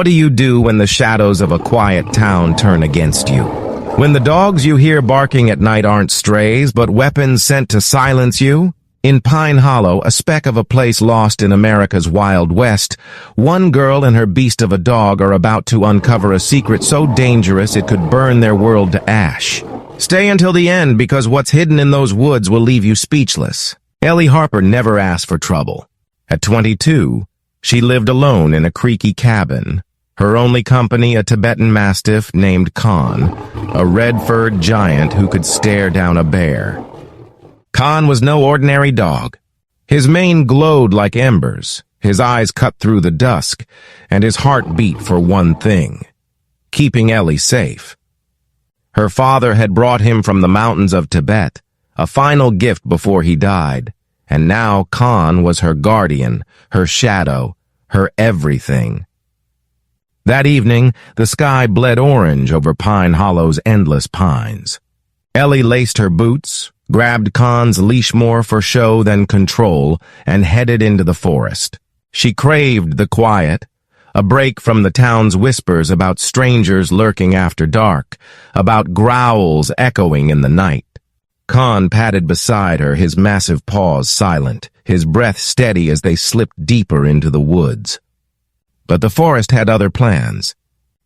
What do you do when the shadows of a quiet town turn against you? When the dogs you hear barking at night aren't strays, but weapons sent to silence you? In Pine Hollow, a speck of a place lost in America's Wild West, one girl and her beast of a dog are about to uncover a secret so dangerous it could burn their world to ash. Stay until the end, because what's hidden in those woods will leave you speechless. Ellie Harper never asked for trouble. At 22, she lived alone in a creaky cabin. Her only company, a Tibetan Mastiff named Khan, a red-furred giant who could stare down a bear. Khan was no ordinary dog. His mane glowed like embers, his eyes cut through the dusk, and his heart beat for one thing: keeping Ellie safe. Her father had brought him from the mountains of Tibet, a final gift before he died, and now Khan was her guardian, her shadow, her everything. That evening, the sky bled orange over Pine Hollow's endless pines. Ellie laced her boots, grabbed Khan's leash more for show than control, and headed into the forest. She craved the quiet, a break from the town's whispers about strangers lurking after dark, about growls echoing in the night. Khan padded beside her, his massive paws silent, his breath steady as they slipped deeper into the woods. But the forest had other plans.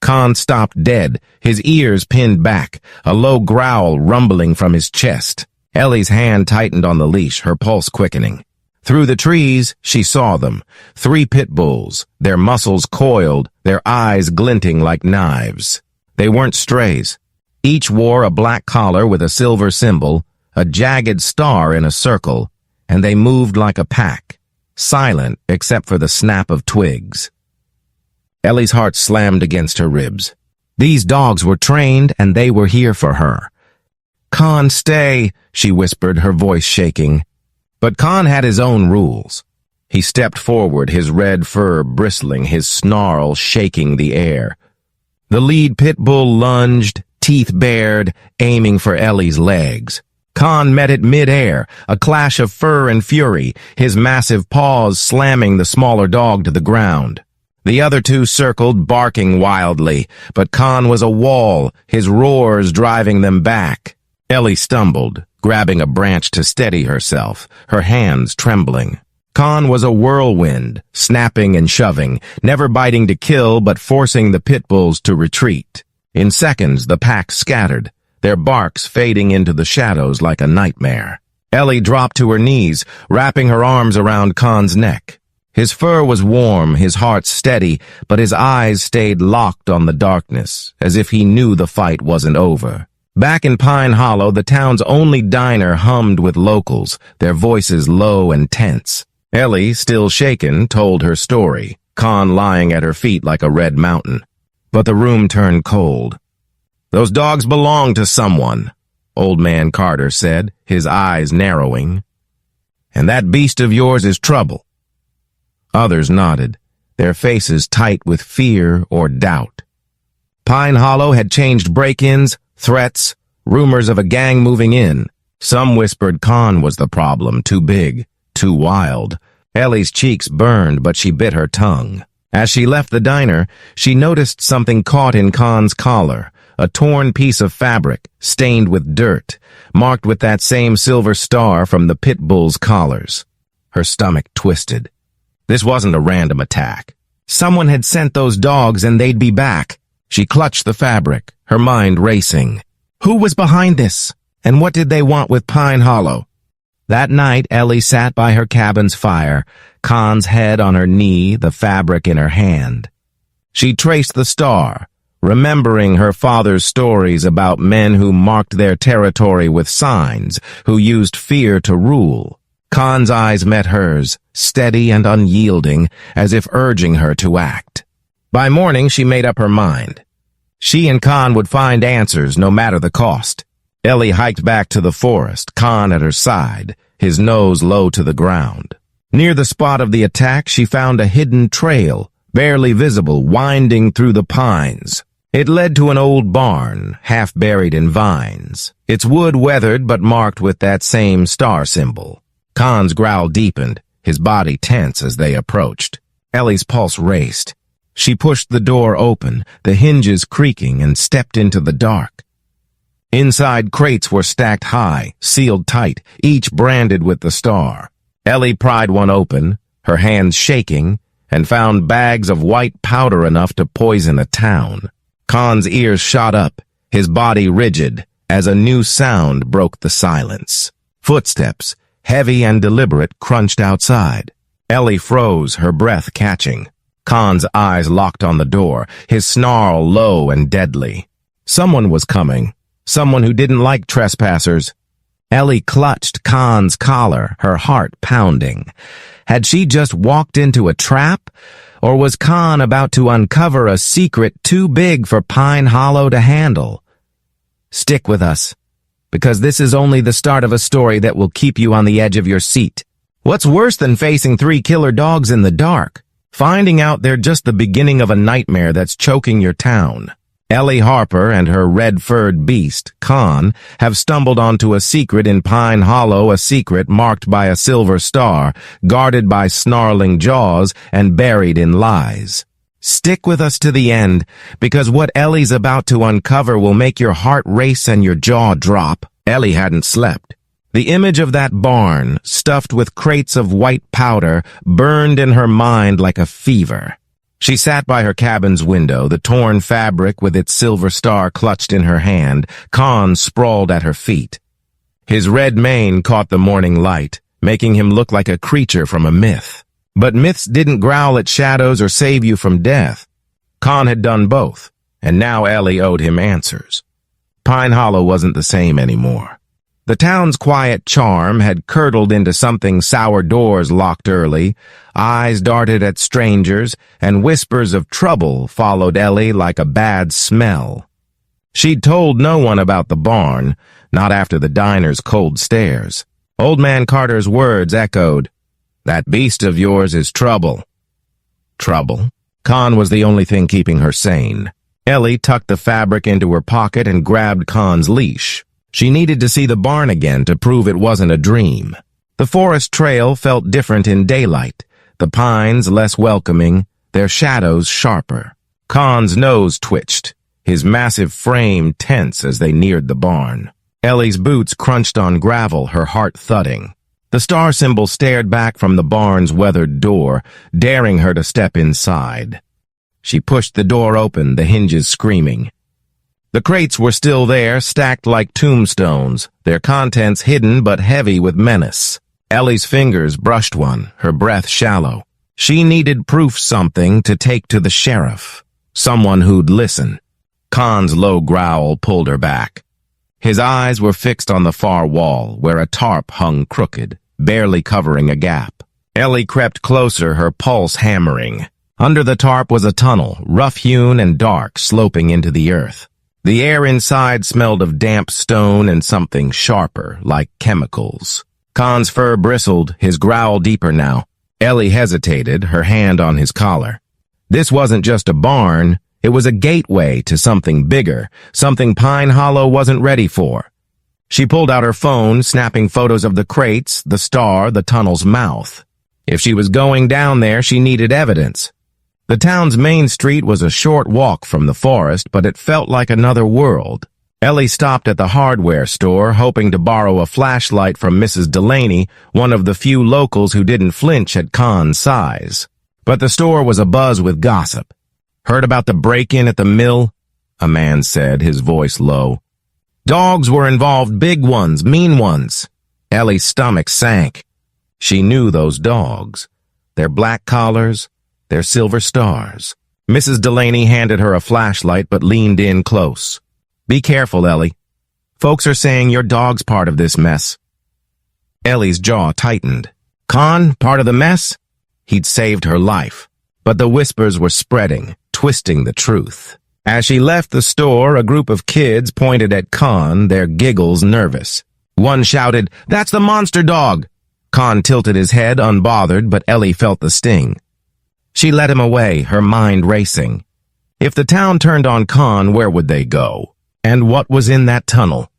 Khan stopped dead, his ears pinned back, a low growl rumbling from his chest. Ellie's hand tightened on the leash, her pulse quickening. Through the trees, she saw them, 3 Pitbulls, their muscles coiled, their eyes glinting like knives. They weren't strays. Each wore a black collar with a silver symbol, a jagged star in a circle, and they moved like a pack, silent except for the snap of twigs. Ellie's heart slammed against her ribs. These dogs were trained, and they were here for her. "Khan, stay," she whispered, her voice shaking. But Khan had his own rules. He stepped forward, his red fur bristling, his snarl shaking the air. The lead pit bull lunged, teeth bared, aiming for Ellie's legs. Khan met it mid-air, a clash of fur and fury, his massive paws slamming the smaller dog to the ground. The other 2 circled, barking wildly, but Khan was a wall, his roars driving them back. Ellie stumbled, grabbing a branch to steady herself, her hands trembling. Khan was a whirlwind, snapping and shoving, never biting to kill but forcing the pit bulls to retreat. In seconds, the pack scattered, their barks fading into the shadows like a nightmare. Ellie dropped to her knees, wrapping her arms around Khan's neck. His fur was warm, his heart steady, but his eyes stayed locked on the darkness, as if he knew the fight wasn't over. Back in Pine Hollow, the town's only diner hummed with locals, their voices low and tense. Ellie, still shaken, told her story, Khan lying at her feet like a red mountain. But the room turned cold. "Those dogs belong to someone," Old Man Carter said, his eyes narrowing. "And that beast of yours is trouble." Others nodded, their faces tight with fear or doubt. Pine Hollow had changed break-ins, threats, rumors of a gang moving in. Some whispered Khan was the problem, too big, too wild. Ellie's cheeks burned, but she bit her tongue. As she left the diner, she noticed something caught in Khan's collar, a torn piece of fabric, stained with dirt, marked with that same silver star from the pit bulls' collars. Her stomach twisted. This wasn't a random attack. Someone had sent those dogs and they'd be back. She clutched the fabric, her mind racing. Who was behind this? And what did they want with Pine Hollow? That night, Ellie sat by her cabin's fire, Khan's head on her knee, the fabric in her hand. She traced the star, remembering her father's stories about men who marked their territory with signs, who used fear to rule. Khan's eyes met hers, steady and unyielding, as if urging her to act. By morning, she made up her mind. She and Khan would find answers, no matter the cost. Ellie hiked back to the forest, Khan at her side, his nose low to the ground. Near the spot of the attack, she found a hidden trail, barely visible, winding through the pines. It led to an old barn, half buried in vines, its wood weathered but marked with that same star symbol. Khan's growl deepened, his body tense as they approached. Ellie's pulse raced. She pushed the door open, the hinges creaking, and stepped into the dark. Inside, crates were stacked high, sealed tight, each branded with the star. Ellie pried one open, her hands shaking, and found bags of white powder enough to poison a town. Khan's ears shot up, his body rigid, as a new sound broke the silence. Footsteps, heavy and deliberate, crunched outside. Ellie froze, her breath catching. Khan's eyes locked on the door, his snarl low and deadly. Someone was coming, someone who didn't like trespassers. Ellie clutched Khan's collar, her heart pounding. Had she just walked into a trap? Or was Khan about to uncover a secret too big for Pine Hollow to handle? Stick with us, because this is only the start of a story that will keep you on the edge of your seat. What's worse than facing 3 killer dogs in the dark? Finding out they're just the beginning of a nightmare that's choking your town. Ellie Harper and her red-furred beast, Khan, have stumbled onto a secret in Pine Hollow, a secret marked by a silver star, guarded by snarling jaws, and buried in lies. Stick with us to the end, because what Ellie's about to uncover will make your heart race and your jaw drop. Ellie hadn't slept. The image of that barn, stuffed with crates of white powder, burned in her mind like a fever. She sat by her cabin's window, the torn fabric with its silver star clutched in her hand, Khan sprawled at her feet. His red mane caught the morning light, making him look like a creature from a myth. But myths didn't growl at shadows or save you from death. Khan had done both, and now Ellie owed him answers. Pine Hollow wasn't the same anymore. The town's quiet charm had curdled into something sour. Doors locked early, eyes darted at strangers, and whispers of trouble followed Ellie like a bad smell. She'd told no one about the barn, not after the diner's cold stares. Old Man Carter's words echoed, "That beast of yours is trouble." Trouble? Khan was the only thing keeping her sane. Ellie tucked the fabric into her pocket and grabbed Khan's leash. She needed to see the barn again to prove it wasn't a dream. The forest trail felt different in daylight, the pines less welcoming, their shadows sharper. Khan's nose twitched, his massive frame tense as they neared the barn. Ellie's boots crunched on gravel, her heart thudding. The star symbol stared back from the barn's weathered door, daring her to step inside. She pushed the door open, the hinges screaming. The crates were still there, stacked like tombstones, their contents hidden but heavy with menace. Ellie's fingers brushed one, her breath shallow. She needed proof, something to take to the sheriff. Someone who'd listen. Khan's low growl pulled her back. His eyes were fixed on the far wall, where a tarp hung crooked, barely covering a gap. Ellie crept closer, her pulse hammering. Under the tarp was a tunnel, rough-hewn and dark, sloping into the earth. The air inside smelled of damp stone and something sharper, like chemicals. Khan's fur bristled, his growl deeper now. Ellie hesitated, her hand on his collar. This wasn't just a barn, it was a gateway to something bigger, something Pine Hollow wasn't ready for. She pulled out her phone, snapping photos of the crates, the star, the tunnel's mouth. If she was going down there, she needed evidence. The town's main street was a short walk from the forest, but it felt like another world. Ellie stopped at the hardware store, hoping to borrow a flashlight from Mrs. Delaney, one of the few locals who didn't flinch at Khan's size. But the store was abuzz with gossip. "Heard about the break-in at the mill?" a man said, his voice low. "Dogs were involved, big ones, mean ones." Ellie's stomach sank. She knew those dogs. Their black collars, their silver stars. Mrs. Delaney handed her a flashlight but leaned in close. "Be careful, Ellie. Folks are saying your dog's part of this mess." Ellie's jaw tightened. Khan, part of the mess? He'd saved her life. But the whispers were spreading, twisting the truth. As she left the store, a group of kids pointed at Khan, their giggles nervous. One shouted, "That's the monster dog!" Khan tilted his head, unbothered, but Ellie felt the sting. She led him away, her mind racing. If the town turned on Khan, where would they go? And what was in that tunnel?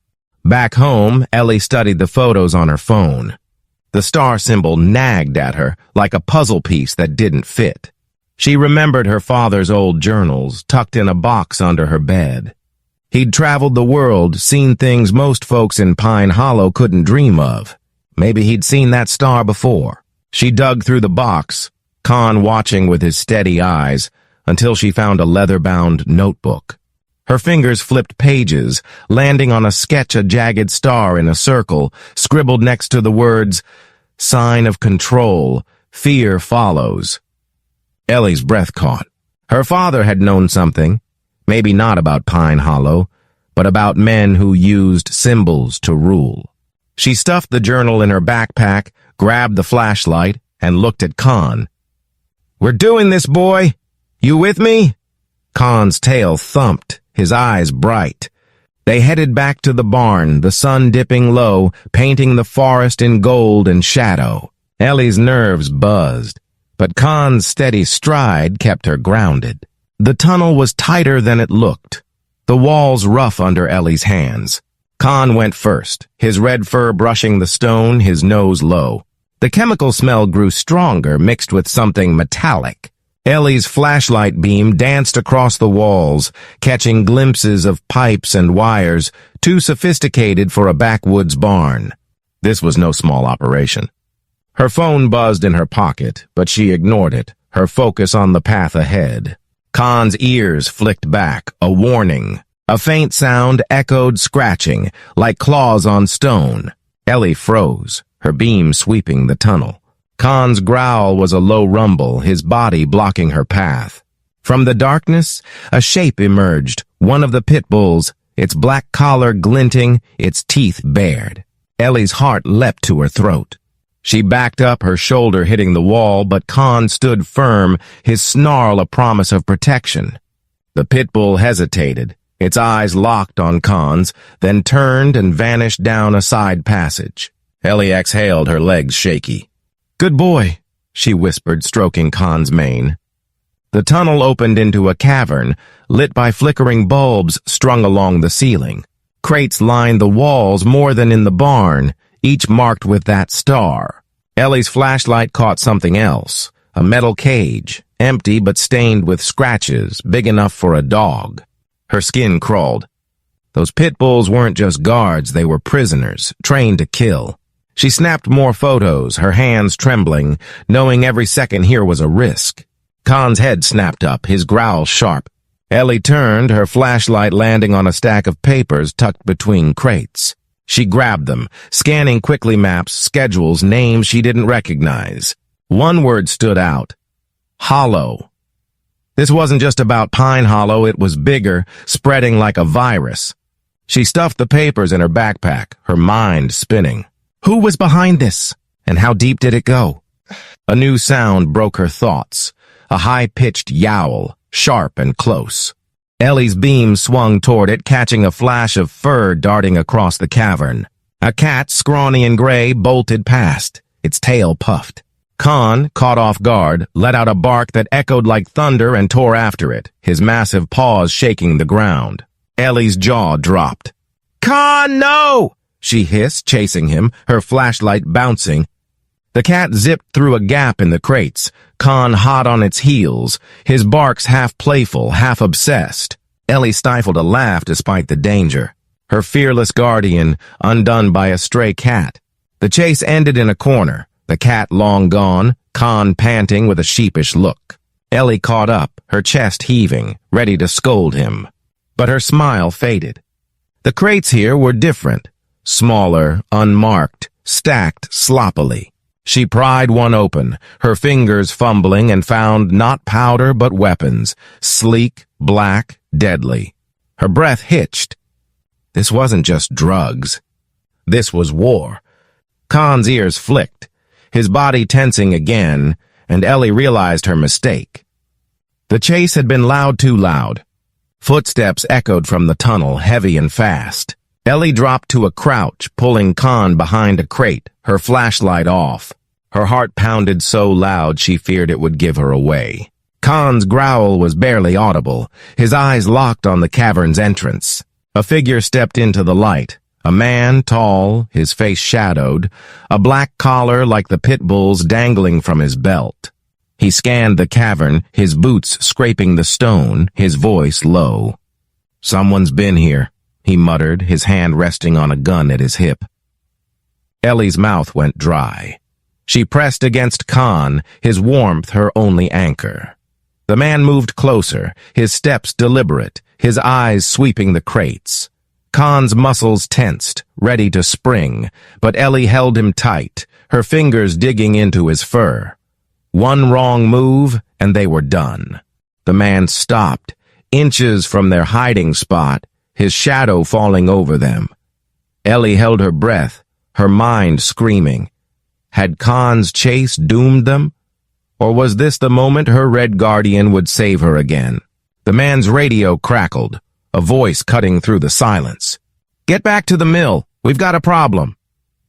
Back home, Ellie studied the photos on her phone. The star symbol nagged at her, like a puzzle piece that didn't fit. She remembered her father's old journals tucked in a box under her bed. He'd traveled the world, seen things most folks in Pine Hollow couldn't dream of. Maybe he'd seen that star before. She dug through the box, Khan watching with his steady eyes, until she found a leather-bound notebook. Her fingers flipped pages, landing on a sketch, a jagged star in a circle, scribbled next to the words, "Sign of control, fear follows." Ellie's breath caught. Her father had known something, maybe not about Pine Hollow, but about men who used symbols to rule. She stuffed the journal in her backpack, grabbed the flashlight, and looked at Khan. "We're doing this, boy. You with me?" Khan's tail thumped, his eyes bright. They headed back to the barn, the sun dipping low, painting the forest in gold and shadow. Ellie's nerves buzzed, but Khan's steady stride kept her grounded. The tunnel was tighter than it looked, the walls rough under Ellie's hands. Khan went first, his red fur brushing the stone, his nose low. The chemical smell grew stronger, mixed with something metallic. Ellie's flashlight beam danced across the walls, catching glimpses of pipes and wires, too sophisticated for a backwoods barn. This was no small operation. Her phone buzzed in her pocket, but she ignored it, her focus on the path ahead. Khan's ears flicked back, a warning. A faint sound echoed, scratching, like claws on stone. Ellie froze, her beam sweeping the tunnel. Khan's growl was a low rumble, his body blocking her path. From the darkness, a shape emerged, one of the Pitbulls, its black collar glinting, its teeth bared. Ellie's heart leapt to her throat. She backed up, her shoulder hitting the wall, but Khan stood firm, his snarl a promise of protection. The Pitbull hesitated, its eyes locked on Khan's, then turned and vanished down a side passage. Ellie exhaled, her legs shaky. "Good boy," she whispered, stroking Khan's mane. The tunnel opened into a cavern, lit by flickering bulbs strung along the ceiling. Crates lined the walls more than in the barn, each marked with that star. Ellie's flashlight caught something else, a metal cage, empty but stained with scratches, big enough for a dog. Her skin crawled. Those Pitbulls weren't just guards, they were prisoners, trained to kill. She snapped more photos, her hands trembling, knowing every second here was a risk. Khan's head snapped up, his growl sharp. Ellie turned, her flashlight landing on a stack of papers tucked between crates. She grabbed them, scanning quickly maps, schedules, names she didn't recognize. One word stood out. Hollow. This wasn't just about Pine Hollow, it was bigger, spreading like a virus. She stuffed the papers in her backpack, her mind spinning. Who was behind this? And how deep did it go? A new sound broke her thoughts. A high-pitched yowl, sharp and close. Ellie's beam swung toward it, catching a flash of fur darting across the cavern. A cat, scrawny and gray, bolted past, its tail puffed. Khan, caught off guard, let out a bark that echoed like thunder and tore after it, his massive paws shaking the ground. Ellie's jaw dropped. "Khan, no!" she hissed, chasing him, her flashlight bouncing. The cat zipped through a gap in the crates, Khan hot on its heels, his barks half playful, half obsessed. Ellie stifled a laugh despite the danger. Her fearless guardian, undone by a stray cat. The chase ended in a corner, the cat long gone, Khan panting with a sheepish look. Ellie caught up, her chest heaving, ready to scold him. But her smile faded. The crates here were different. Smaller, unmarked, stacked sloppily. She pried one open, her fingers fumbling, and found not powder but weapons, sleek, black, deadly. Her breath hitched. This wasn't just drugs. This was war. Khan's ears flicked, his body tensing again, and Ellie realized her mistake. The chase had been too loud. Footsteps echoed from the tunnel, heavy and fast. Ellie dropped to a crouch, pulling Khan behind a crate, her flashlight off. Her heart pounded so loud she feared it would give her away. Khan's growl was barely audible, his eyes locked on the cavern's entrance. A figure stepped into the light, a man, tall, his face shadowed, a black collar like the Pitbull's dangling from his belt. He scanned the cavern, his boots scraping the stone, his voice low. "Someone's been here," he muttered, his hand resting on a gun at his hip. Ellie's mouth went dry. She pressed against Khan, his warmth her only anchor. The man moved closer, his steps deliberate, his eyes sweeping the crates. Khan's muscles tensed, ready to spring, but Ellie held him tight, her fingers digging into his fur. One wrong move, and they were done. The man stopped, inches from their hiding spot, his shadow falling over them. Ellie held her breath, her mind screaming. Had Khan's chase doomed them? Or was this the moment her red guardian would save her again? The man's radio crackled, a voice cutting through the silence. "Get back to the mill. We've got a problem."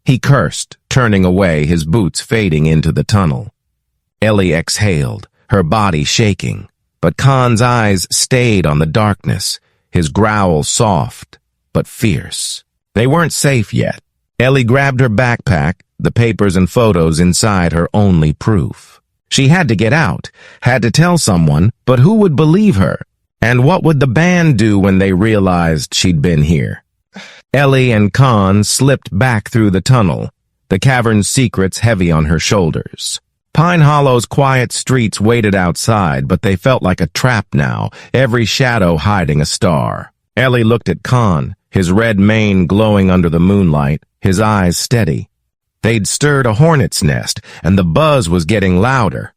He cursed, turning away, his boots fading into the tunnel. Ellie exhaled, her body shaking, but Khan's eyes stayed on the darkness, his growl soft, but fierce. They weren't safe yet. Ellie grabbed her backpack, the papers and photos inside her only proof. She had to get out, had to tell someone, but who would believe her? And what would the band do when they realized she'd been here? Ellie and Khan slipped back through the tunnel, the cavern's secrets heavy on her shoulders. Pine Hollow's quiet streets waited outside, but they felt like a trap now, every shadow hiding a star. Ellie looked at Khan, his red mane glowing under the moonlight, his eyes steady. They'd stirred a hornet's nest, and the buzz was getting louder.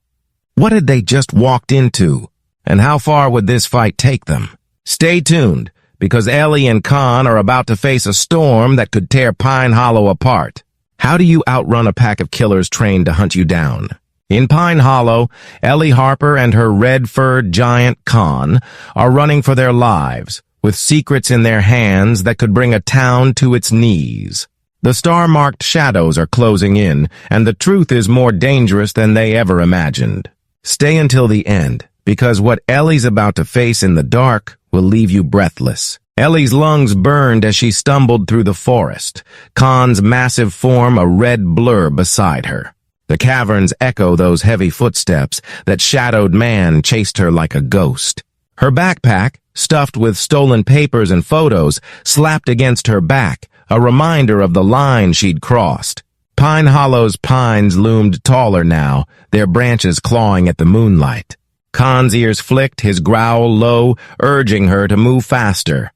What had they just walked into? And how far would this fight take them? Stay tuned, because Ellie and Khan are about to face a storm that could tear Pine Hollow apart. How do you outrun a pack of killers trained to hunt you down? In Pine Hollow, Ellie Harper and her red-furred giant Khan are running for their lives, with secrets in their hands that could bring a town to its knees. The star-marked shadows are closing in, and the truth is more dangerous than they ever imagined. Stay until the end, because what Ellie's about to face in the dark will leave you breathless. Ellie's lungs burned as she stumbled through the forest, Khan's massive form a red blur beside her. The caverns echo those heavy footsteps, that shadowed man chased her like a ghost. Her backpack, stuffed with stolen papers and photos, slapped against her back, a reminder of the line she'd crossed. Pine Hollow's pines loomed taller now, their branches clawing at the moonlight. Khan's ears flicked, his growl low, urging her to move faster.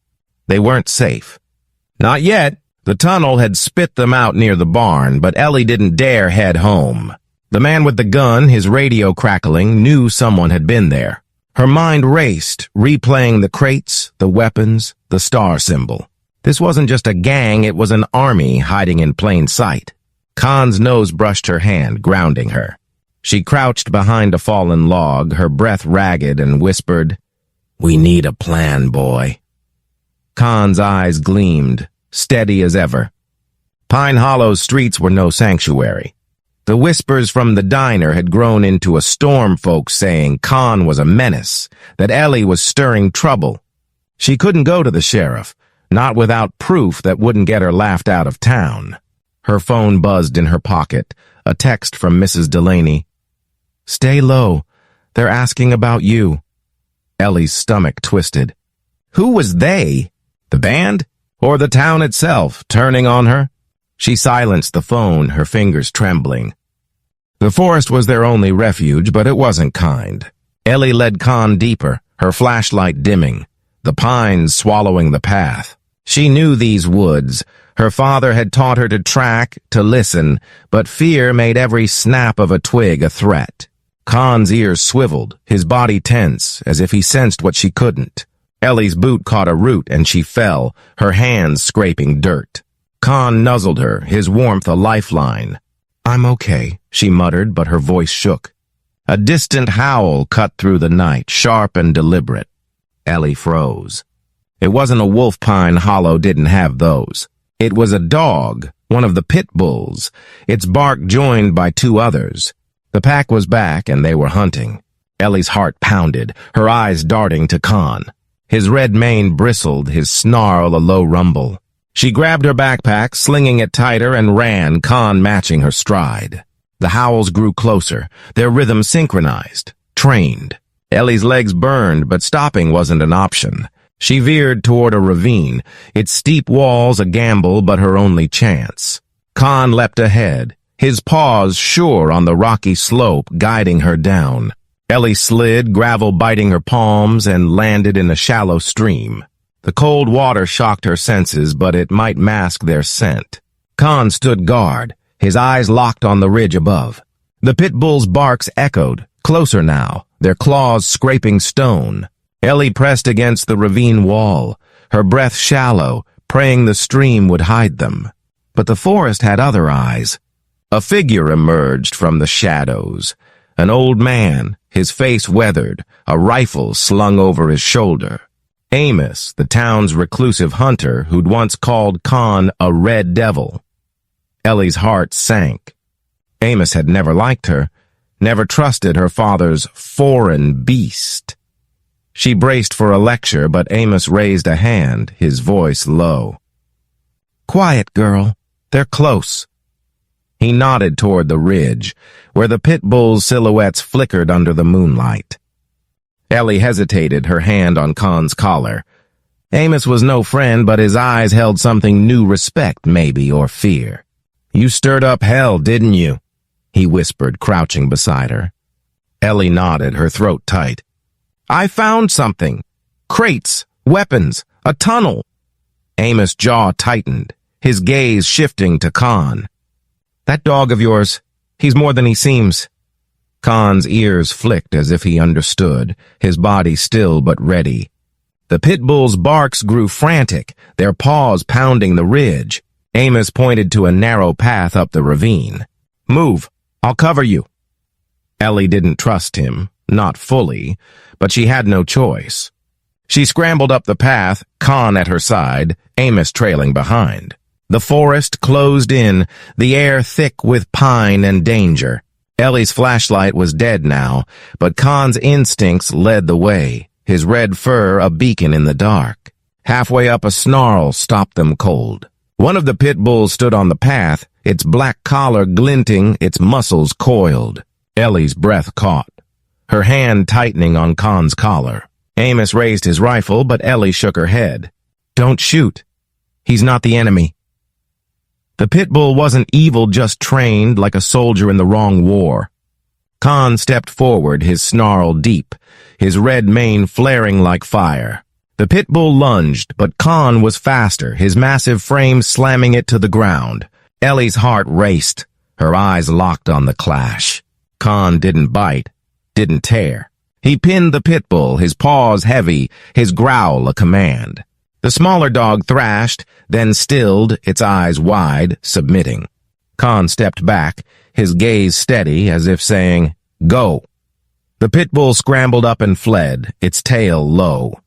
They weren't safe. Not yet. The tunnel had spit them out near the barn, but Ellie didn't dare head home. The man with the gun, his radio crackling, knew someone had been there. Her mind raced, replaying the crates, the weapons, the star symbol. This wasn't just a gang, it was an army hiding in plain sight. Khan's nose brushed her hand, grounding her. She crouched behind a fallen log, her breath ragged, and whispered, "We need a plan, boy." Khan's eyes gleamed, steady as ever. Pine Hollow's streets were no sanctuary. The whispers from the diner had grown into a storm, folks saying Khan was a menace, that Ellie was stirring trouble. She couldn't go to the sheriff, not without proof that wouldn't get her laughed out of town. Her phone buzzed in her pocket, a text from Mrs. Delaney. "Stay low. They're asking about you." Ellie's stomach twisted. Who was they? The band? Or the town itself, turning on her? She silenced the phone, her fingers trembling. The forest was their only refuge, but it wasn't kind. Ellie led Khan deeper, her flashlight dimming, the pines swallowing the path. She knew these woods. Her father had taught her to track, to listen, but fear made every snap of a twig a threat. Khan's ears swiveled, his body tense, as if he sensed what she couldn't. Ellie's boot caught a root and she fell, her hands scraping dirt. Khan nuzzled her, his warmth a lifeline. "I'm okay," she muttered, but her voice shook. A distant howl cut through the night, sharp and deliberate. Ellie froze. It wasn't a wolf. Pine Hollow didn't have those. It was a dog, one of the Pitbulls, its bark joined by two others. The pack was back and they were hunting. Ellie's heart pounded, her eyes darting to Khan. His red mane bristled, his snarl a low rumble. She grabbed her backpack, slinging it tighter, and ran, Khan matching her stride. The howls grew closer, their rhythm synchronized, trained. Ellie's legs burned, but stopping wasn't an option. She veered toward a ravine, its steep walls a gamble but her only chance. Khan leapt ahead, his paws sure on the rocky slope, guiding her down. Ellie slid, gravel biting her palms, and landed in a shallow stream. The cold water shocked her senses, but it might mask their scent. Khan stood guard, his eyes locked on the ridge above. The Pitbulls' barks echoed, closer now, their claws scraping stone. Ellie pressed against the ravine wall, her breath shallow, praying the stream would hide them. But the forest had other eyes. A figure emerged from the shadows. An old man, his face weathered, a rifle slung over his shoulder. Amos, the town's reclusive hunter who'd once called Khan a red devil. Ellie's heart sank. Amos had never liked her, never trusted her father's foreign beast. She braced for a lecture, but Amos raised a hand, his voice low. "Quiet, girl. They're close." He nodded toward the ridge, where the Pitbulls' silhouettes flickered under the moonlight. Ellie hesitated, her hand on Khan's collar. Amos was no friend, but his eyes held something new, respect, maybe, or fear. "You stirred up hell, didn't you?" he whispered, crouching beside her. Ellie nodded, her throat tight. "I found something. Crates, weapons, a tunnel." Amos' jaw tightened, his gaze shifting to Khan. "That dog of yours, he's more than he seems." Khan's ears flicked as if he understood, his body still but ready. The Pitbull's barks grew frantic, their paws pounding the ridge. Amos pointed to a narrow path up the ravine. "Move, I'll cover you." Ellie didn't trust him, not fully, but she had no choice. She scrambled up the path, Khan at her side, Amos trailing behind. The forest closed in, the air thick with pine and danger. Ellie's flashlight was dead now, but Khan's instincts led the way, his red fur a beacon in the dark. Halfway up, a snarl stopped them cold. One of the Pitbulls stood on the path, its black collar glinting, its muscles coiled. Ellie's breath caught, her hand tightening on Khan's collar. Amos raised his rifle, but Ellie shook her head. "Don't shoot. He's not the enemy." The Pitbull wasn't evil, just trained like a soldier in the wrong war. Khan stepped forward, his snarl deep, his red mane flaring like fire. The Pitbull lunged, but Khan was faster, his massive frame slamming it to the ground. Ellie's heart raced, her eyes locked on the clash. Khan didn't bite, didn't tear. He pinned the Pitbull, his paws heavy, his growl a command. The smaller dog thrashed, then stilled, its eyes wide, submitting. Khan stepped back, his gaze steady, as if saying, "Go." The Pitbull scrambled up and fled, its tail low.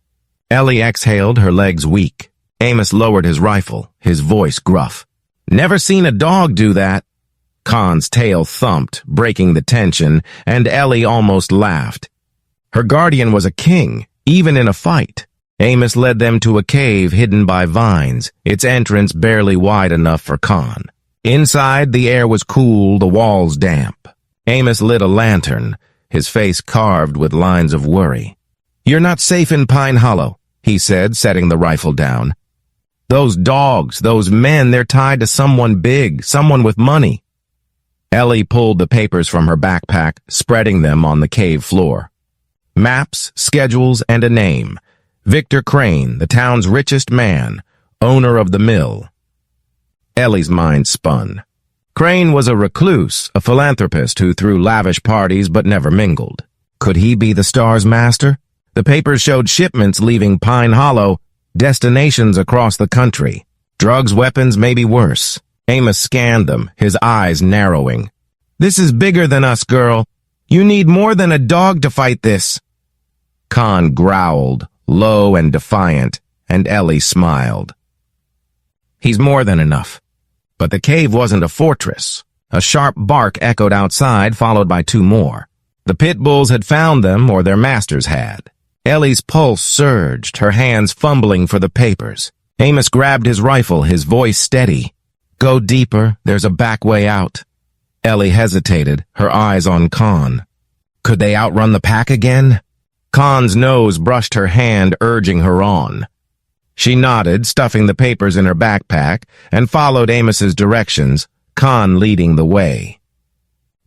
Ellie exhaled, her legs weak. Amos lowered his rifle, his voice gruff. "Never seen a dog do that." Khan's tail thumped, breaking the tension, and Ellie almost laughed. Her guardian was a king, even in a fight. Amos led them to a cave hidden by vines, its entrance barely wide enough for Khan. Inside, the air was cool, the walls damp. Amos lit a lantern, his face carved with lines of worry. "You're not safe in Pine Hollow," he said, setting the rifle down. "Those dogs, those men, they're tied to someone big, someone with money." Ellie pulled the papers from her backpack, spreading them on the cave floor. Maps, schedules, and a name. Victor Crane, the town's richest man, owner of the mill. Ellie's mind spun. Crane was a recluse, a philanthropist who threw lavish parties but never mingled. Could he be the Star's master? The papers showed shipments leaving Pine Hollow, destinations across the country. Drugs, weapons, maybe worse. Amos scanned them, his eyes narrowing. "This is bigger than us, girl. You need more than a dog to fight this." Khan growled, low and defiant, and Ellie smiled. "He's more than enough." But the cave wasn't a fortress. A sharp bark echoed outside, followed by two more. The Pitbulls had found them, or their masters had. Ellie's pulse surged, her hands fumbling for the papers. Amos grabbed his rifle, his voice steady. "Go deeper, there's a back way out." Ellie hesitated, her eyes on Khan. Could they outrun the pack again? Khan's nose brushed her hand, urging her on. She nodded, stuffing the papers in her backpack, and followed Amos's directions, Khan leading the way.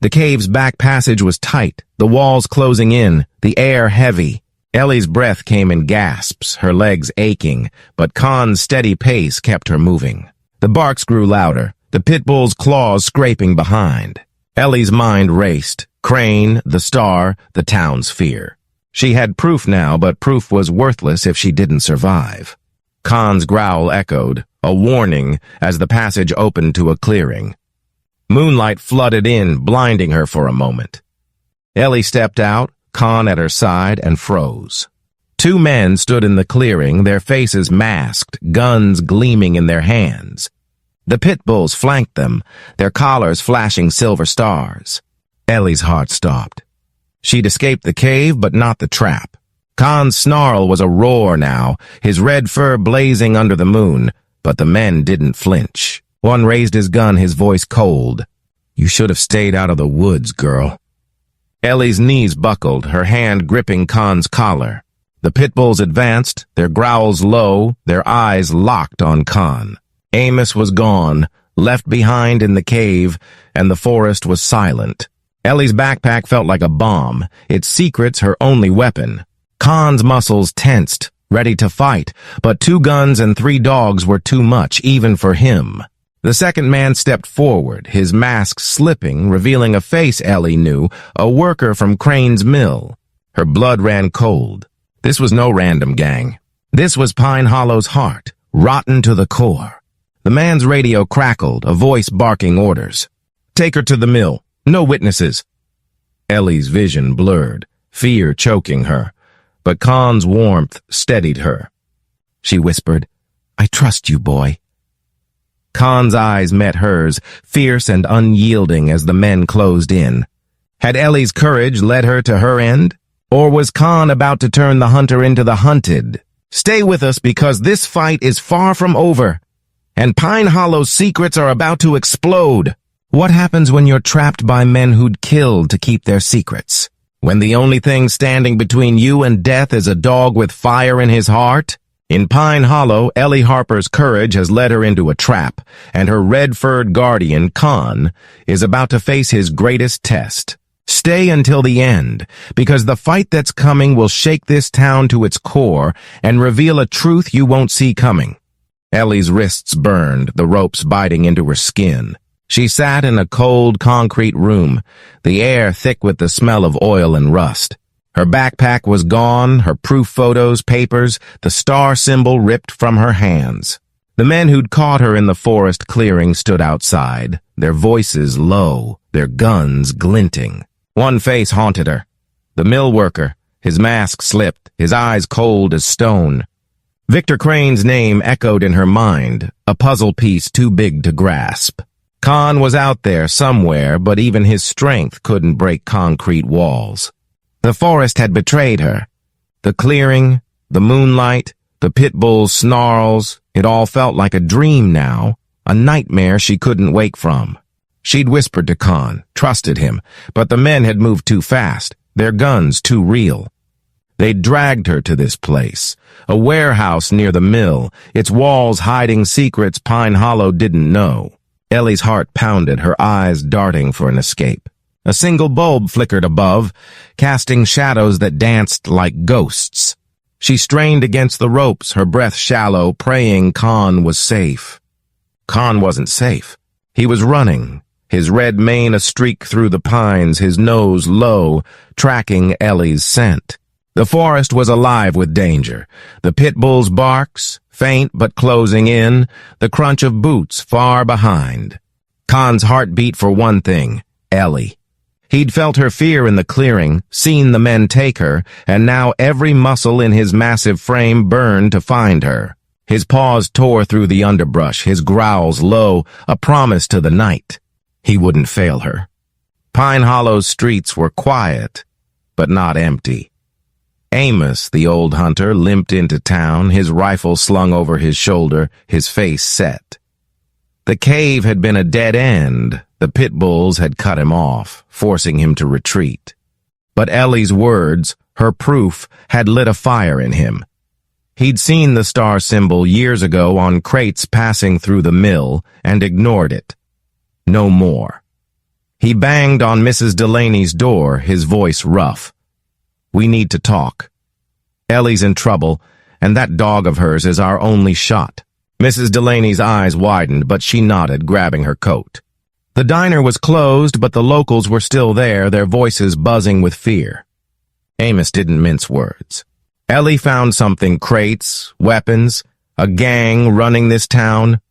The cave's back passage was tight, the walls closing in, the air heavy. Ellie's breath came in gasps, her legs aching, but Khan's steady pace kept her moving. The barks grew louder, the pitbull's claws scraping behind. Ellie's mind raced. Crane, the star, the town's fear. She had proof now, but proof was worthless if she didn't survive. Khan's growl echoed, a warning, as the passage opened to a clearing. Moonlight flooded in, blinding her for a moment. Ellie stepped out, Khan at her side, and froze. Two men stood in the clearing, their faces masked, guns gleaming in their hands. The pitbulls flanked them, their collars flashing silver stars. Ellie's heart stopped. She'd escaped the cave, but not the trap. Khan's snarl was a roar now, his red fur blazing under the moon, but the men didn't flinch. One raised his gun, his voice cold. You should have stayed out of the woods, girl. Ellie's knees buckled, her hand gripping Khan's collar. The pitbulls advanced, their growls low, their eyes locked on Khan. Amos was gone, left behind in the cave, and the forest was silent. Ellie's backpack felt like a bomb, its secrets her only weapon. Khan's muscles tensed, ready to fight, but 2 guns and 3 dogs were too much, even for him. The second man stepped forward, his mask slipping, revealing a face Ellie knew, a worker from Crane's mill. Her blood ran cold. This was no random gang. This was Pine Hollow's heart, rotten to the core. The man's radio crackled, a voice barking orders. Take her to the mill. No witnesses. Ellie's vision blurred, fear choking her, but Khan's warmth steadied her. She whispered, I trust you, boy. Khan's eyes met hers, fierce and unyielding as the men closed in. Had Ellie's courage led her to her end? Or was Khan about to turn the hunter into the hunted? Stay with us because this fight is far from over, and Pine Hollow's secrets are about to explode. What happens when you're trapped by men who'd killed to keep their secrets? When the only thing standing between you and death is a dog with fire in his heart? In Pine Hollow, Ellie Harper's courage has led her into a trap, and her red-furred guardian, Khan, is about to face his greatest test. Stay until the end, because the fight that's coming will shake this town to its core and reveal a truth you won't see coming. Ellie's wrists burned, the ropes biting into her skin. She sat in a cold, concrete room, the air thick with the smell of oil and rust. Her backpack was gone, her proof photos, papers, the star symbol ripped from her hands. The men who'd caught her in the forest clearing stood outside, their voices low, their guns glinting. One face haunted her. The mill worker, his mask slipped, his eyes cold as stone. Victor Crane's name echoed in her mind, a puzzle piece too big to grasp. Khan was out there somewhere, but even his strength couldn't break concrete walls. The forest had betrayed her. The clearing, the moonlight, the pitbull's snarls, it all felt like a dream now, a nightmare she couldn't wake from. She'd whispered to Khan, trusted him, but the men had moved too fast, their guns too real. They'd dragged her to this place, a warehouse near the mill, its walls hiding secrets Pine Hollow didn't know. Ellie's heart pounded, her eyes darting for an escape. A single bulb flickered above, casting shadows that danced like ghosts. She strained against the ropes, her breath shallow, praying Khan was safe. Khan wasn't safe. He was running, his red mane a streak through the pines, his nose low, tracking Ellie's scent. The forest was alive with danger. The pitbull's barks, faint but closing in, the crunch of boots far behind. Khan's heart beat for one thing, Ellie. He'd felt her fear in the clearing, seen the men take her, and now every muscle in his massive frame burned to find her. His paws tore through the underbrush, his growls low, a promise to the night. He wouldn't fail her. Pine Hollow's streets were quiet, but not empty. Amos, the old hunter, limped into town, his rifle slung over his shoulder, his face set. The cave had been a dead end. The Pitbulls had cut him off, forcing him to retreat. But Ellie's words, her proof, had lit a fire in him. He'd seen the star symbol years ago on crates passing through the mill and ignored it. No more. He banged on Mrs. Delaney's door, his voice rough. "We need to talk. Ellie's in trouble, and that dog of hers is our only shot." Mrs. Delaney's eyes widened, but she nodded, grabbing her coat. The diner was closed, but the locals were still there, their voices buzzing with fear. Amos didn't mince words. Ellie found something: crates, weapons, a gang running this town.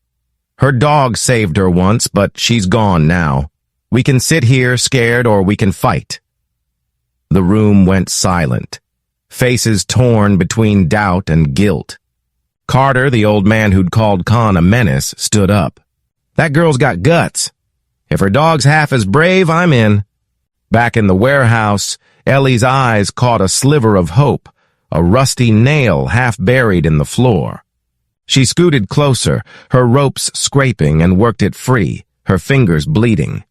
Her dog saved her once, but she's gone now. We can sit here scared, or we can fight. The room went silent, faces torn between doubt and guilt. Carter, the old man who'd called Con a menace, stood up. "That girl's got guts. If her dog's half as brave, I'm in." Back in the warehouse, Ellie's eyes caught a sliver of hope, a rusty nail half buried in the floor. She scooted closer, her ropes scraping, and worked it free, her fingers bleeding.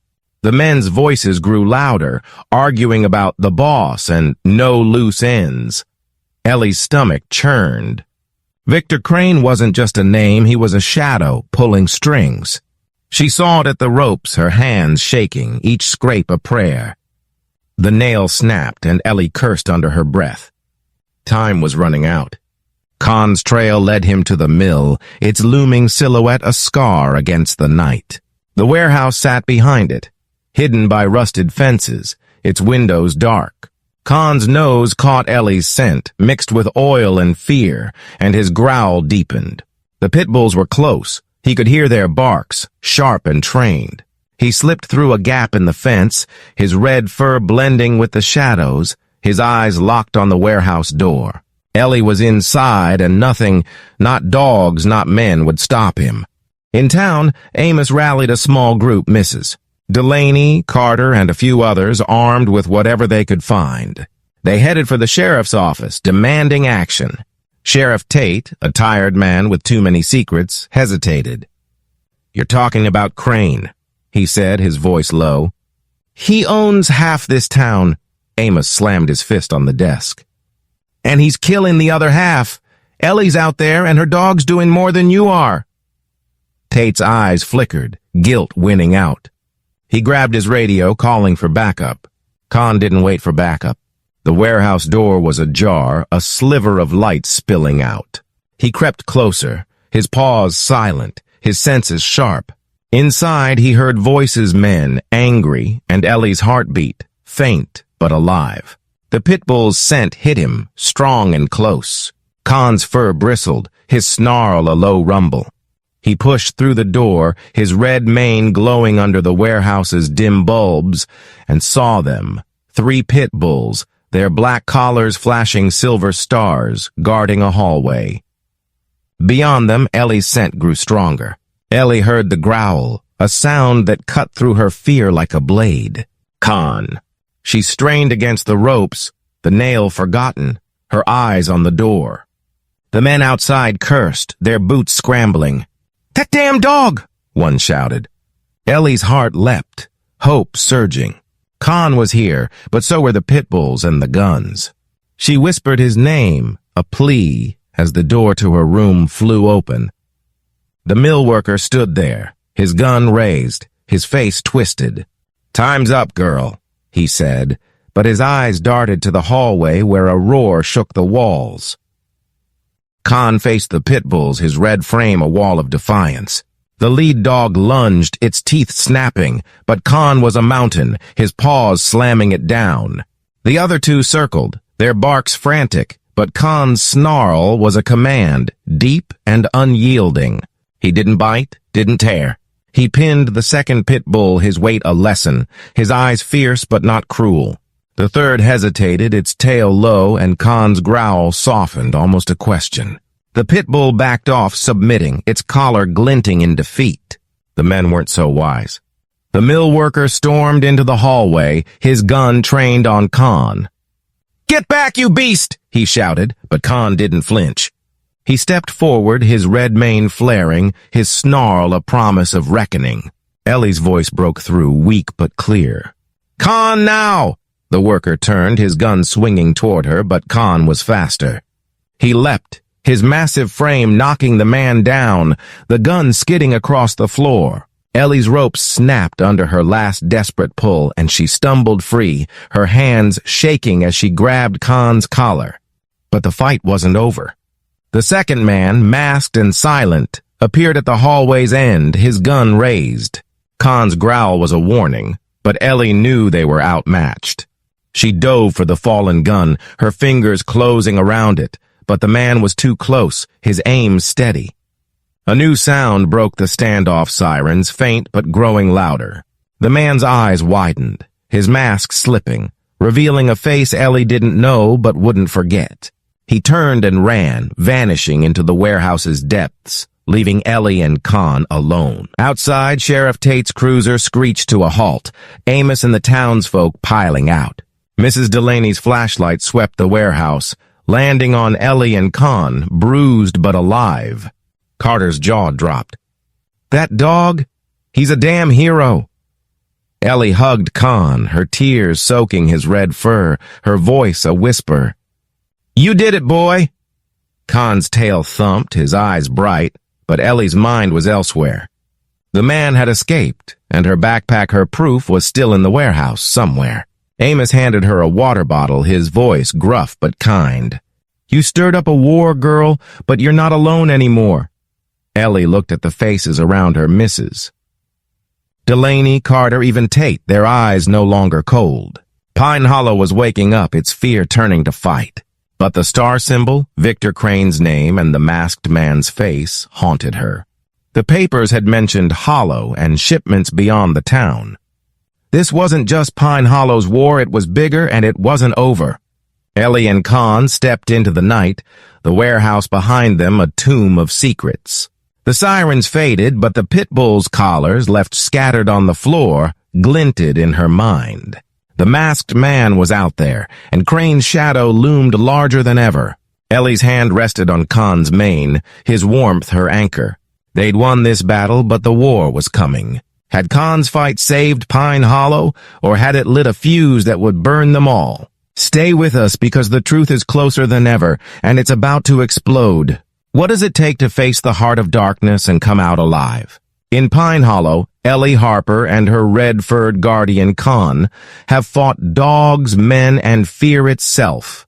The men's voices grew louder, arguing about the boss and no loose ends. Ellie's stomach churned. Victor Crane wasn't just a name, he was a shadow, pulling strings. She sawed at the ropes, her hands shaking, each scrape a prayer. The nail snapped, and Ellie cursed under her breath. Time was running out. Con's trail led him to the mill, its looming silhouette a scar against the night. The warehouse sat behind it, hidden by rusted fences, its windows dark. Con's nose caught Ellie's scent, mixed with oil and fear, and his growl deepened. The Pitbulls were close. He could hear their barks, sharp and trained. He slipped through a gap in the fence, his red fur blending with the shadows, his eyes locked on the warehouse door. Ellie was inside, and nothing, not dogs, not men, would stop him. In town, Amos rallied a small group, Mrs. Delaney, Carter, and a few others, armed with whatever they could find. They headed for the sheriff's office, demanding action. Sheriff Tate, a tired man with too many secrets, hesitated. "You're talking about Crane," he said, his voice low. "He owns half this town." Amos slammed his fist on the desk. "And he's killing the other half. Ellie's out there, and her dog's doing more than you are." Tate's eyes flickered, guilt winning out. He grabbed his radio, calling for backup. Con didn't wait for backup. The warehouse door was ajar, a sliver of light spilling out. He crept closer, his paws silent, his senses sharp. Inside, he heard voices, men, angry, and Ellie's heartbeat, faint but alive. The Pitbull's scent hit him, strong and close. Con's fur bristled, his snarl a low rumble. He pushed through the door, his red mane glowing under the warehouse's dim bulbs, and saw them, 3 Pitbulls, their black collars flashing silver stars, guarding a hallway. Beyond them, Ellie's scent grew stronger. Ellie heard the growl, a sound that cut through her fear like a blade. Con. She strained against the ropes, the nail forgotten, her eyes on the door. The men outside cursed, their boots scrambling. "That damn dog!" one shouted. Ellie's heart leapt, hope surging. Con was here, but so were the Pitbulls and the guns. She whispered his name, a plea, as the door to her room flew open. The mill worker stood there, his gun raised, his face twisted. "Time's up, girl," he said, but his eyes darted to the hallway where a roar shook the walls. Con faced the Pitbulls, his red frame a wall of defiance. The lead dog lunged, its teeth snapping, but Con was a mountain, his paws slamming it down. The other 2 circled, their barks frantic, but Con's snarl was a command, deep and unyielding. He didn't bite, didn't tear. He pinned the second Pitbull, his weight a lesson, his eyes fierce but not cruel. The third hesitated, its tail low, and Con's growl softened, almost a question. The Pitbull backed off, submitting, its collar glinting in defeat. The men weren't so wise. The mill worker stormed into the hallway, his gun trained on Con. "Get back, you beast!" he shouted, but Con didn't flinch. He stepped forward, his red mane flaring, his snarl a promise of reckoning. Ellie's voice broke through, weak but clear. "Khan now!" The worker turned, his gun swinging toward her, but Khan was faster. He leapt, his massive frame knocking the man down, the gun skidding across the floor. Ellie's rope snapped under her last desperate pull, and she stumbled free, her hands shaking as she grabbed Khan's collar. But the fight wasn't over. The second man, masked and silent, appeared at the hallway's end, his gun raised. Khan's growl was a warning, but Ellie knew they were outmatched. She dove for the fallen gun, her fingers closing around it, but the man was too close, his aim steady. A new sound broke the standoff sirens, faint but growing louder. The man's eyes widened, his mask slipping, revealing a face Ellie didn't know but wouldn't forget. He turned and ran, vanishing into the warehouse's depths, leaving Ellie and Khan alone. Outside, Sheriff Tate's cruiser screeched to a halt, Amos and the townsfolk piling out. Mrs. Delaney's flashlight swept the warehouse, landing on Ellie and Khan, bruised but alive. Carter's jaw dropped. "That dog? He's a damn hero." Ellie hugged Khan, her tears soaking his red fur, her voice a whisper. "You did it, boy!" Khan's tail thumped, his eyes bright, but Ellie's mind was elsewhere. The man had escaped, and her backpack, her proof, was still in the warehouse somewhere. Amos handed her a water bottle, his voice gruff but kind. "You stirred up a war, girl, but you're not alone anymore." Ellie looked at the faces around her, Mrs. Delaney, Carter, even Tate, their eyes no longer cold. Pine Hollow was waking up, its fear turning to fight. But the star symbol, Victor Crane's name, and the masked man's face haunted her. The papers had mentioned Hollow and shipments beyond the town. This wasn't just Pine Hollow's war, it was bigger and it wasn't over. Ellie and Khan stepped into the night, the warehouse behind them a tomb of secrets. The sirens faded, but the Pitbulls' collars, left scattered on the floor, glinted in her mind. The masked man was out there, and Crane's shadow loomed larger than ever. Ellie's hand rested on Khan's mane, his warmth her anchor. They'd won this battle, but the war was coming. Had Khan's fight saved Pine Hollow, or had it lit a fuse that would burn them all? Stay with us, because the truth is closer than ever, and it's about to explode. What does it take to face the heart of darkness and come out alive? In Pine Hollow, Ellie Harper and her red-furred guardian Khan have fought dogs, men, and fear itself.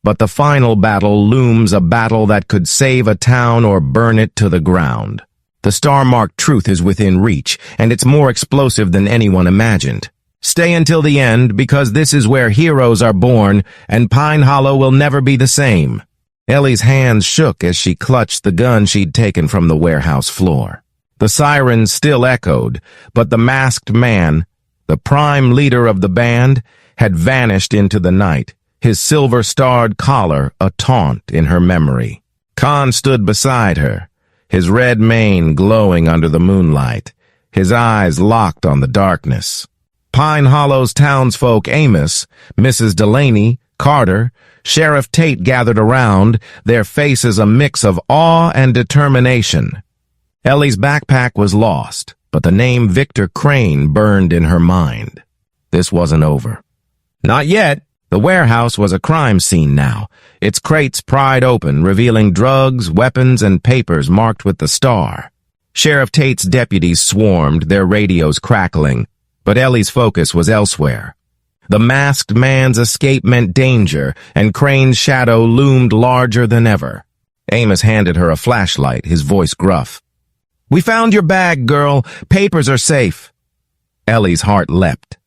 But the final battle looms, a battle that could save a town or burn it to the ground. The star-marked truth is within reach, and it's more explosive than anyone imagined. Stay until the end, because this is where heroes are born, and Pine Hollow will never be the same. Ellie's hands shook as she clutched the gun she'd taken from the warehouse floor. The sirens still echoed, but the masked man, the prime leader of the band, had vanished into the night, his silver-starred collar a taunt in her memory. Khan stood beside her, his red mane glowing under the moonlight, his eyes locked on the darkness. Pine Hollow's townsfolk Amos, Mrs. Delaney, Carter, Sheriff Tate gathered around, their faces a mix of awe and determination. Ellie's backpack was lost, but the name Victor Crane burned in her mind. This wasn't over. Not yet. The warehouse was a crime scene now, its crates pried open, revealing drugs, weapons, and papers marked with the star. Sheriff Tate's deputies swarmed, their radios crackling, but Ellie's focus was elsewhere. The masked man's escape meant danger, and Crane's shadow loomed larger than ever. Amos handed her a flashlight, his voice gruff. "We found your bag, girl. Papers are safe." Ellie's heart leapt.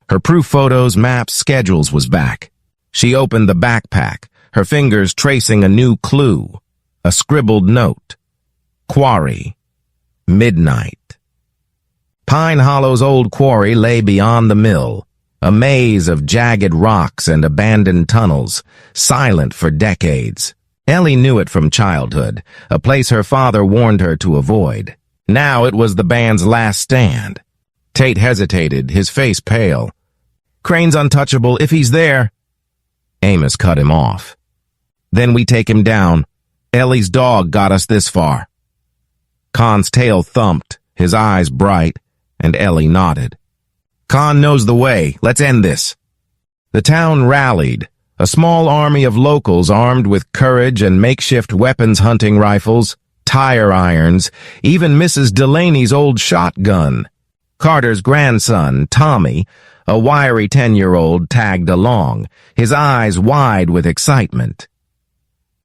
Her proof photos, maps, schedules was back. She opened the backpack, her fingers tracing a new clue, a scribbled note. Quarry. Midnight. Pine Hollow's old quarry lay beyond the mill, a maze of jagged rocks and abandoned tunnels, silent for decades. Ellie knew it from childhood, a place her father warned her to avoid. Now it was the band's last stand. Tate hesitated, his face pale. "Crane's untouchable if he's there." Amos cut him off. "Then we take him down. Ellie's dog got us this far. Khan's tail thumped, his eyes bright, and Ellie nodded. Khan knows the way. Let's end this. The town rallied, a small army of locals armed with courage and makeshift weapons hunting rifles, tire irons, even Mrs. Delaney's old shotgun. Carter's grandson, Tommy, a wiry 10-year-old, tagged along, his eyes wide with excitement.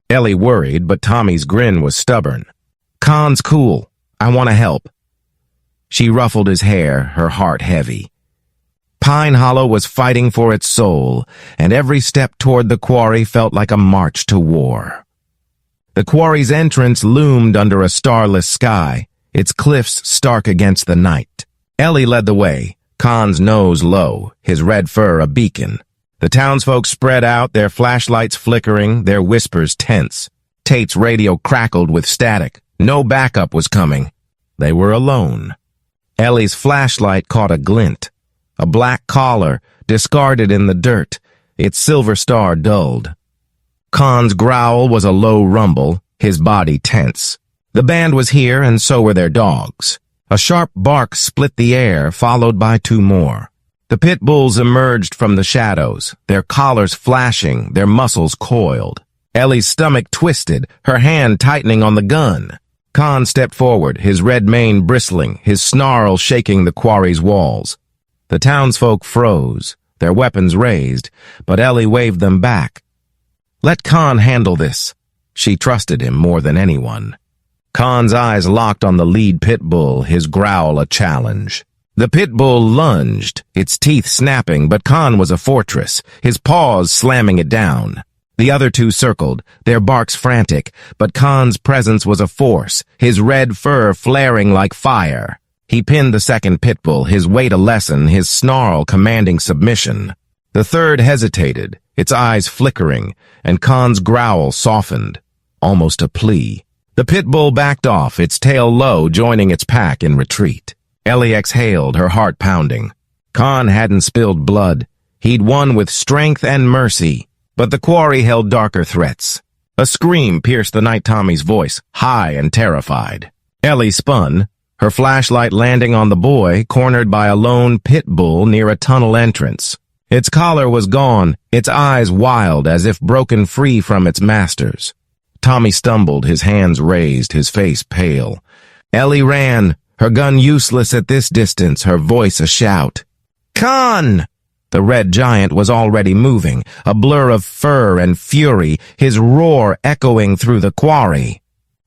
Ellie worried, but Tommy's grin was stubborn. Khan's cool. I want to help. She ruffled his hair, her heart heavy. Pine Hollow was fighting for its soul, and every step toward the quarry felt like a march to war. The quarry's entrance loomed under a starless sky, its cliffs stark against the night. Ellie led the way, Khan's nose low, his red fur a beacon. The townsfolk spread out, their flashlights flickering, their whispers tense. Tate's radio crackled with static. No backup was coming. They were alone. Ellie's flashlight caught a glint. A black collar, discarded in the dirt, its silver star dulled. Khan's growl was a low rumble, his body tense. The band was here, and so were their dogs. A sharp bark split the air, followed by two more. The Pitbulls emerged from the shadows, their collars flashing, their muscles coiled. Ellie's stomach twisted, her hand tightening on the gun. Khan stepped forward, his red mane bristling, his snarl shaking the quarry's walls. The townsfolk froze, their weapons raised, but Ellie waved them back. Let Khan handle this. She trusted him more than anyone. Khan's eyes locked on the lead Pitbull, his growl a challenge. The Pitbull lunged, its teeth snapping, but Khan was a fortress, his paws slamming it down. The other two circled, their barks frantic, but Khan's presence was a force, his red fur flaring like fire. He pinned the second Pitbull, his weight a lesson, his snarl commanding submission. The third hesitated, its eyes flickering, and Khan's growl softened, almost a plea. The Pitbull backed off, its tail low, joining its pack in retreat. Ellie exhaled, her heart pounding. Khan hadn't spilled blood. He'd won with strength and mercy, but the quarry held darker threats. A scream pierced the night Tommy's voice, high and terrified. Ellie spun, her flashlight landing on the boy, cornered by a lone pit bull near a tunnel entrance. Its collar was gone, its eyes wild as if broken free from its masters. Tommy stumbled, his hands raised, his face pale. Ellie ran, her gun useless at this distance, her voice a shout. Khan! The red giant was already moving, a blur of fur and fury, his roar echoing through the quarry.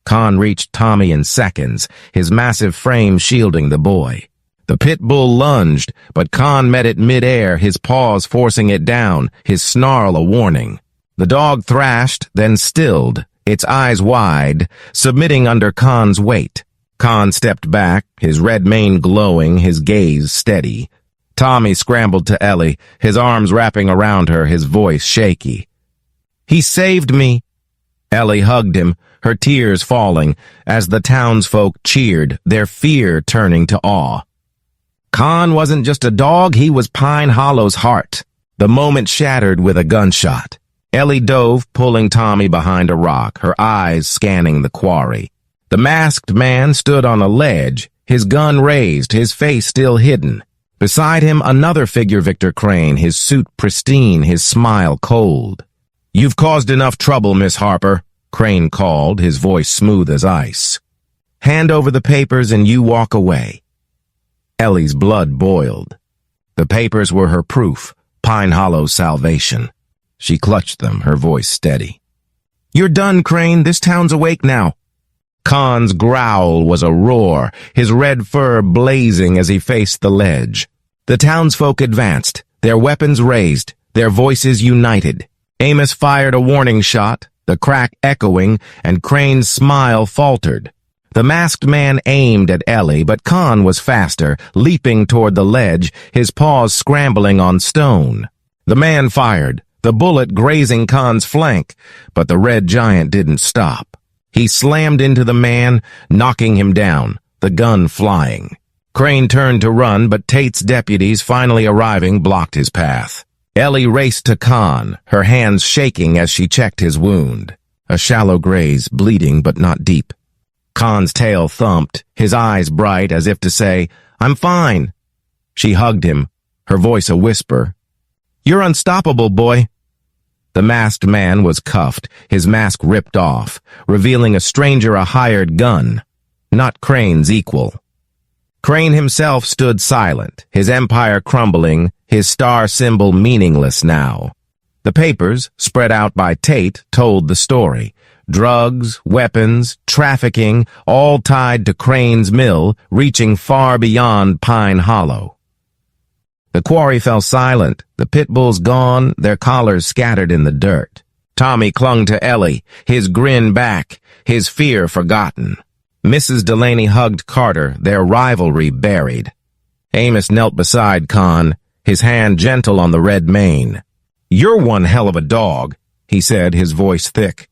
Khan reached Tommy in seconds, his massive frame shielding the boy. The pit bull lunged, but Khan met it mid-air, his paws forcing it down, his snarl a warning. The dog thrashed, then stilled, its eyes wide, submitting under Khan's weight. Khan stepped back, his red mane glowing, his gaze steady. Tommy scrambled to Ellie, his arms wrapping around her, his voice shaky. He saved me. Ellie hugged him, her tears falling, as the townsfolk cheered, their fear turning to awe. Khan wasn't just a dog, he was Pine Hollow's heart. The moment shattered with a gunshot. Ellie dove, pulling Tommy behind a rock, her eyes scanning the quarry. The masked man stood on a ledge, his gun raised, his face still hidden. Beside him, another figure, Victor Crane, his suit pristine, his smile cold. You've caused enough trouble, Miss Harper, Crane called, his voice smooth as ice. Hand over the papers and you walk away. Ellie's blood boiled. The papers were her proof, Pine Hollow's salvation. She clutched them, her voice steady. You're done, Crane. This town's awake now. Khan's growl was a roar, his red fur blazing as he faced the ledge. The townsfolk advanced, their weapons raised, their voices united. Amos fired a warning shot, the crack echoing, and Crane's smile faltered. The masked man aimed at Ellie, but Khan was faster, leaping toward the ledge, his paws scrambling on stone. The man fired, the bullet grazing Khan's flank, but the red giant didn't stop. He slammed into the man, knocking him down, the gun flying. Crane turned to run, but Tate's deputies finally arriving blocked his path. Ellie raced to Khan, her hands shaking as she checked his wound. a shallow graze, bleeding but not deep. Khan's tail thumped, his eyes bright as if to say, "I'm fine." She hugged him, her voice a whisper. "You're unstoppable, boy." The masked man was cuffed, his mask ripped off, revealing a stranger a hired gun, not Crane's equal. Crane himself stood silent, his empire crumbling, his star symbol meaningless now. The papers, spread out by Tate, told the story. Drugs, weapons, trafficking, all tied to Crane's mill, reaching far beyond Pine Hollow. The quarry fell silent, the Pitbulls gone, their collars scattered in the dirt. Tommy clung to Ellie, his grin back, his fear forgotten. Mrs. Delaney hugged Carter, their rivalry buried. Amos knelt beside Khan, his hand gentle on the red mane. "You're one hell of a dog," he said, his voice thick.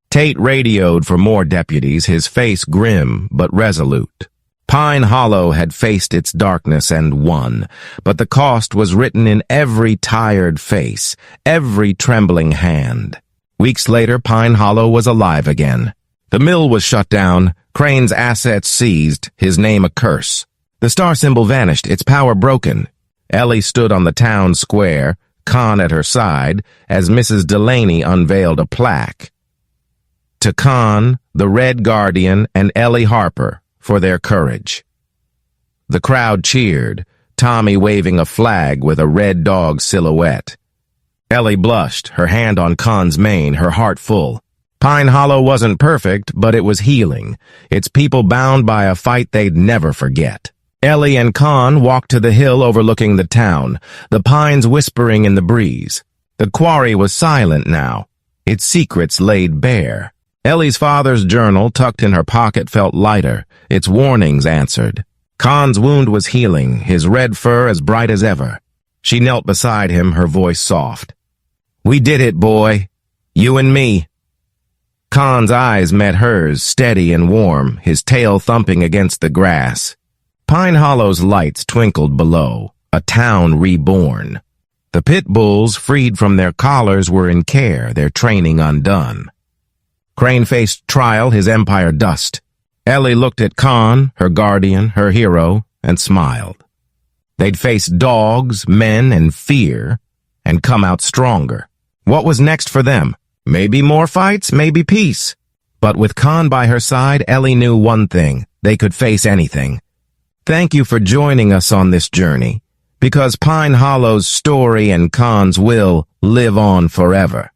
Tate radioed for more deputies, his face grim but resolute. Pine Hollow had faced its darkness and won, but the cost was written in every tired face, every trembling hand. Weeks later, Pine Hollow was alive again. The mill was shut down, Crane's assets seized, his name a curse. The star symbol vanished, its power broken. Ellie stood on the town square, Khan at her side, as Mrs. Delaney unveiled a plaque. To Khan, the Red Guardian, and Ellie Harper, for their courage. The crowd cheered, Tommy waving a flag with a red dog silhouette. Ellie blushed, her hand on Khan's mane, her heart full. Pine Hollow wasn't perfect, but it was healing, its people bound by a fight they'd never forget. Ellie and Khan walked to the hill overlooking the town, the pines whispering in the breeze. The quarry was silent now, its secrets laid bare. Ellie's father's journal, tucked in her pocket, felt lighter, its warnings answered. Khan's wound was healing, his red fur as bright as ever. She knelt beside him, her voice soft. "We did it, boy. You and me." Khan's eyes met hers, steady and warm, his tail thumping against the grass. Pine Hollow's lights twinkled below, a town reborn. The Pitbulls, freed from their collars, were in care, their training undone. Crane faced trial, his empire dust. Ellie looked at Khan, her guardian, her hero, and smiled. They'd faced dogs, men, and fear, and come out stronger. What was next for them? Maybe more fights, maybe peace. But with Khan by her side, Ellie knew one thing. They could face anything. Thank you for joining us on this journey, because Pine Hollow's story and Khan's will live on forever.